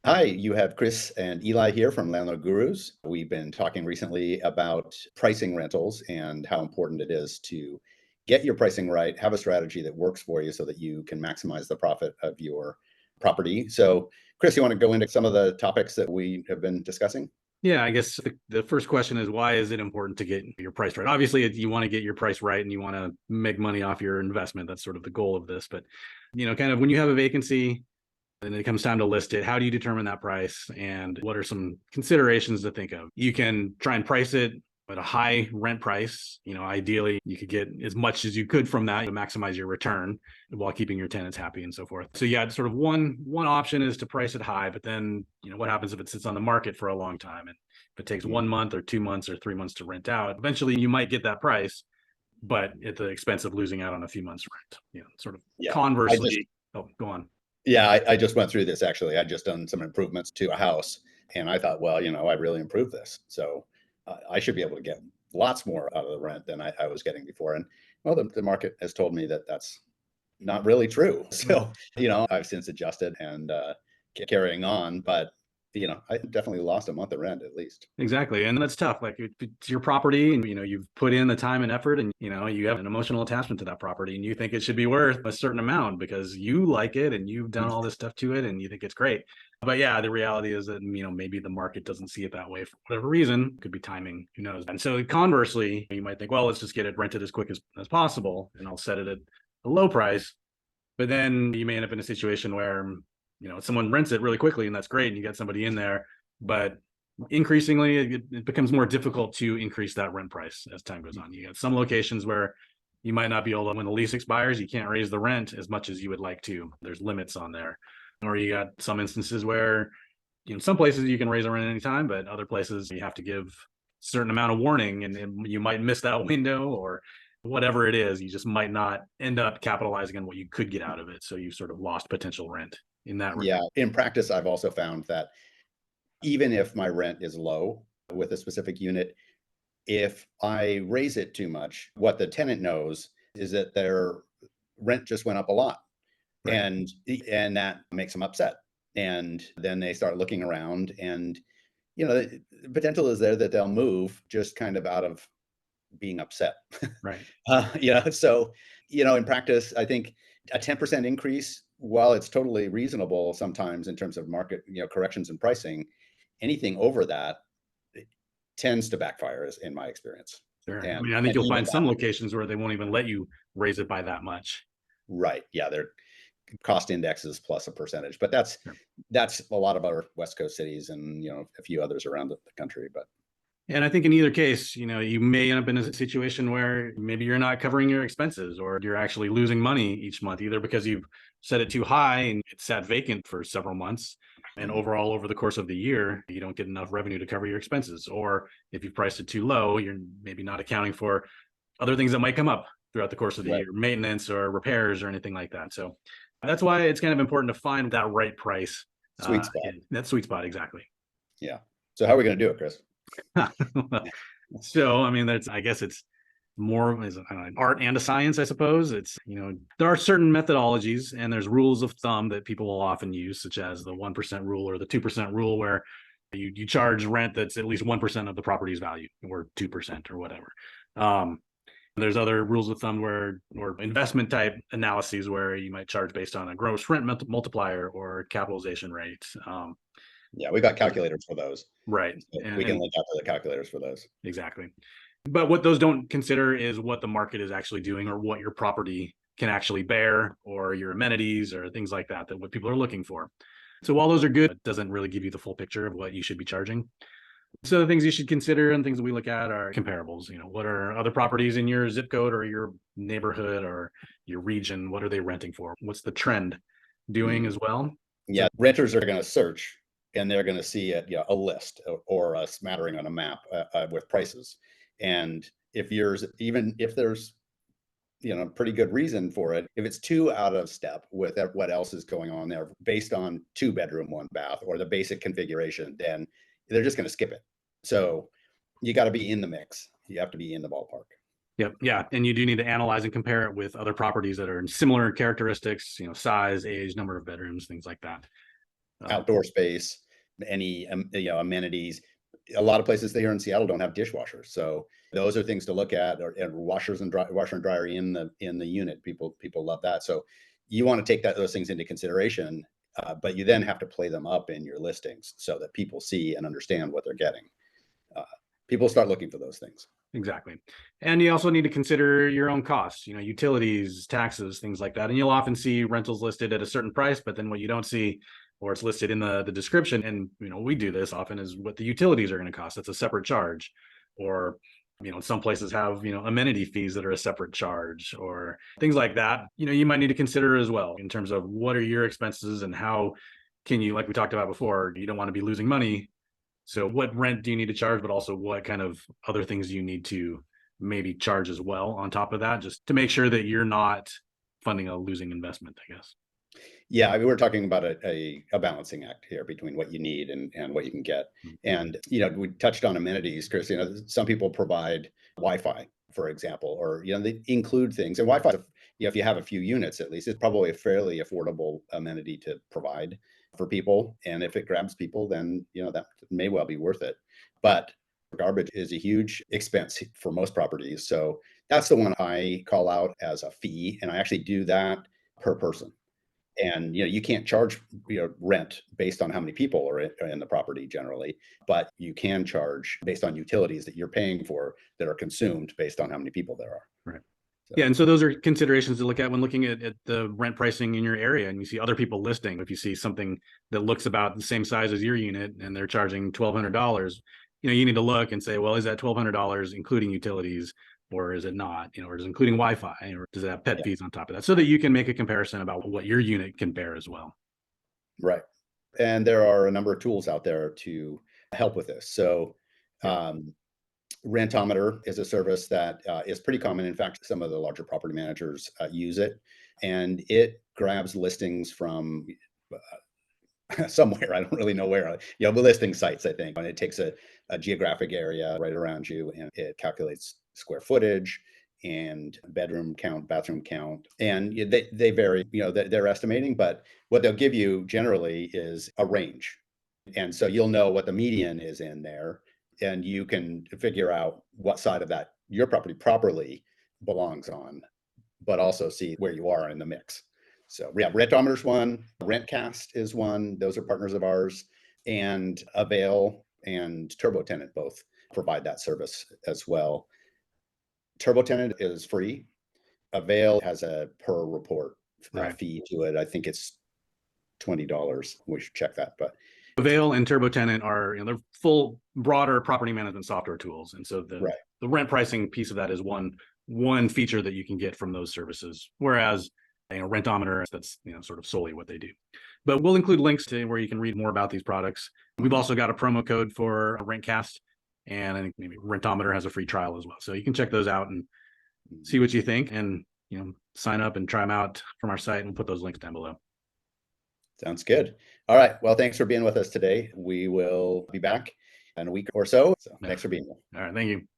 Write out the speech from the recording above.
Hi, you have Chris and Eli here from Landlord Gurus. We've been talking recently about pricing rentals and how important it is to get your pricing right, have a strategy that works for you so that you can maximize the profit of your property. So, Chris, you want to go into some of the topics that we have been discussing? Yeah, I guess the first question is, why is it important to get your price right? Obviously, you want to get your price right and you want to make money off your investment. That's sort of the goal of this. But, kind of when you have a vacancy and it comes time to list it, how do you determine that price? And what are some considerations to think of? You can try and price it at a high rent price. Ideally, you could get as much as you could from that to maximize your return while keeping your tenants happy and so forth. So yeah, sort of one option is to price it high, but then what happens if it sits on the market for a long time, and if it takes 1 month or 2 months or 3 months to rent out, eventually you might get that price, but at the expense of losing out on a few months rent. Sort of Yeah, I just conversely. Oh, go on. I just went through this actually. I just done some improvements to a house, and I thought, well, I really improved this, so I should be able to get lots more out of the rent than I was getting before. And well, the market has told me that that's not really true. So, I've since adjusted and carrying on, but I definitely lost a month of rent at least. Exactly. And that's tough. Like it's your property and you've put in the time and effort, and you have an emotional attachment to that property and you think it should be worth a certain amount because you like it and you've done all this stuff to it and you think it's great. But yeah, the reality is that maybe the market doesn't see it that way for whatever reason. It could be timing, who knows. And so conversely, you might think, well, let's just get it rented as quick as possible and I'll set it at a low price. But then you may end up in a situation where someone rents it really quickly and that's great and you get somebody in there, but increasingly it becomes more difficult to increase that rent price as time goes on. You got some locations where you might not be able to, when the lease expires, you can't raise the rent as much as you would like to. There's limits on there. Or you got some instances where some places you can raise the rent anytime, but other places you have to give a certain amount of warning, and you might miss that window, or whatever it is, you just might not end up capitalizing on what you could get out of it. So you sort of lost potential rent in that regard. Yeah, in practice, I've also found that even if my rent is low with a specific unit, if I raise it too much, what the tenant knows is that their rent just went up a lot, Right. and that makes them upset. And then they start looking around, and the potential is there that they'll move just kind of out of being upset. Right. So in practice, I think a 10% increase, while it's totally reasonable sometimes in terms of market corrections and pricing, anything over that tends to backfire, in my experience. Sure. I And mean, I think and you'll even find some locations where they won't even let you raise it by that much. right, yeah, they're cost indexes plus a percentage, but that's Sure. that's a lot of our West Coast cities and a few others around the country. But And I think in either case, you may end up in a situation where maybe you're not covering your expenses or you're actually losing money each month, either because you've set it too high and it sat vacant for several months. And mhm, overall, over the course of the year, you don't get enough revenue to cover your expenses. Or if you priced it too low, you're maybe not accounting for other things that might come up throughout the course of the right, year, maintenance or repairs or anything like that. So that's why it's kind of important to find that right price. sweet spot. That sweet spot, exactly. Yeah. So how are we going to do it, Chris? So, I mean, I guess it's more as an art and a science, I suppose. There are certain methodologies and there's rules of thumb that people will often use, such as the 1% rule or the 2% rule, where you charge rent that's at least 1% of the property's value, or 2% or whatever. Um, there's other rules of thumb or investment type analyses where you might charge based on a gross rent multiplier or capitalization rate. Yeah, we got calculators for those. Right. So we can And link out to the calculators for those. exactly. But what those don't consider is what the market is actually doing, or what your property can actually bear, or your amenities or things like that, what people are looking for. So while those are good, it doesn't really give you the full picture of what you should be charging. So the things you should consider and things that we look at are comparables. What are other properties in your zip code or your neighborhood or your region? What are they renting for? What's the trend doing Mhm. as well? So Yeah, renters are going to search and they're going to see a list or a smattering on a map with prices. And even if there's pretty good reason for it, if it's too out of step with what else is going on there based on 2 bedroom, 1 bath, or the basic configuration, then they're just going to skip it. So you got to be in the mix. You have to be in the ballpark. yep, yeah, and you do need to analyze and compare it with other properties that are in similar characteristics, size, age, number of bedrooms, things like that. outdoor space, any amenities. A lot of places here in Seattle don't have dishwashers, so those are things to look at. Or and washer and dryer in the unit. People love that. So you want to take those things into consideration, but you then have to play them up in your listings so that people see and understand what they're getting. Uh, People start looking for those things. Exactly. And you also need to consider your own costs, utilities, taxes, things like that. And you'll often see rentals listed at a certain price, but then what you don't see, or it's listed in the description, and we do this often, is what the utilities are going to cost. That's a separate charge. Or some places have amenity fees that are a separate charge, or things like that. You might need to consider as well in terms of what are your expenses and how can you, like we talked about before, you don't want to be losing money. So what rent do you need to charge, but also what kind of other things do you need to maybe charge as well on top of that, just to make sure that you're not funding a losing investment, I guess. Yeah, I mean, we're talking about a balancing act here between what you need and what you can get. Mm. And, we touched on amenities, Chris. Some people provide Wi-Fi, for example, or, they include things. And Wi-Fi, if you have a few units, at least, it's probably a fairly affordable amenity to provide for people. And if it grabs people, then, that may well be worth it. But garbage is a huge expense for most properties. So that's the one I call out as a fee. And I actually do that per person. And you can't charge rent based on how many people are in the property generally, but you can charge based on utilities that you're paying for that are consumed based on how many people there are. Right. So, Yeah, and so those are considerations to look at when looking at the rent pricing in your area, and you see other people listing. If you see something that looks about the same size as your unit and they're charging $1,200, you need to look and say, well, is that $1,200 including utilities, or is it not? Or is it including Wi-Fi, or does it have pet yeah, fees on top of that, so that you can make a comparison about what your unit can bear as well. right. And there are a number of tools out there to help with this. So, Yeah. Rentometer is a service that is pretty common. In fact, some of the larger property managers use it, and it grabs listings from somewhere. I don't really know where. The listing sites, I think, and it takes a geographic area right around you, and it calculates square footage and bedroom count, bathroom count, and they vary. They're estimating, but what they'll give you generally is a range, and so you'll know what the median is in there, and you can figure out what side of that your property properly belongs on, but also see where you are in the mix. So yeah, Rentometer's one, Rentcast is one. Those are partners of ours, and Avail and TurboTenant both provide that service as well. TurboTenant is free. Avail has a per report Right. fee to it. I think it's $20. We should check that, but Avail and TurboTenant are they're full broader property management software tools, and so the right, the rent pricing piece of that is one feature that you can get from those services. Whereas Rentometer, that's sort of solely what they do. But we'll include links to where you can read more about these products. We've also got a promo code for Rentcast, and I think maybe Rentometer has a free trial as well. So you can check those out and see what you think, and sign up and try them out from our site, and we'll put those links down below. Sounds good. All right. Well, thanks for being with us today. We will be back in a week or so. So Yeah. thanks for being here. All right. Thank you.